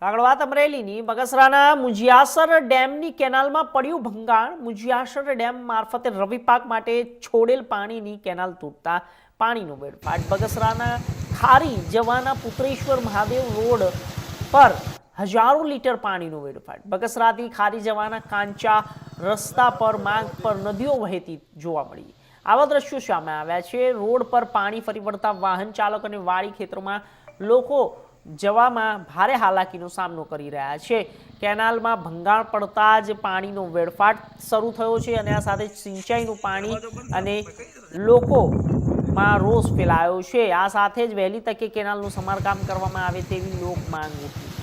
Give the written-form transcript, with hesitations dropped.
આગળ વાત અમરેલીની બગસરાના મુજિયાસર ડેમની કેનાલમાં પડ્યું ભંગાણ। મુજિયાસર ડેમ મારફતે રવિ પાક માટે છોડેલ પાણીની કેનાલ તૂટતા પાણીનો વેડફાટ। બગસરાના ખારી જવાના પુત્રેશ્વર મહાદેવ રોડ પર હજારો લીટર પાણીનો વેડફાટ। બગસરાથી ખારી જવાના કાંચા રસ્તા પર માર્ગ પર નદીઓ વહેતી જોવા મળી। આવા દ્રશ્યો સામે આવ્યા છે। રોડ પર પાણી ફરી વળતા વાહન ચાલક અને વાડી ખેતરોમાં લોકો જવામાં ભારે હાલાકીનો સામનો કરી રહ્યા છે। કેનાલમાં ભંગાણ પડતા જ પાણીનો વેડફાટ શરૂ થયો છે અને આ સાથે સિંચાઈનું પાણી અને લોકોમાં રોષ ફેલાયો છે। આ સાથે જ વહેલી તકે કેનાલનું સમારકામ કરવામાં આવે તેવી લોક માંગ ઉઠી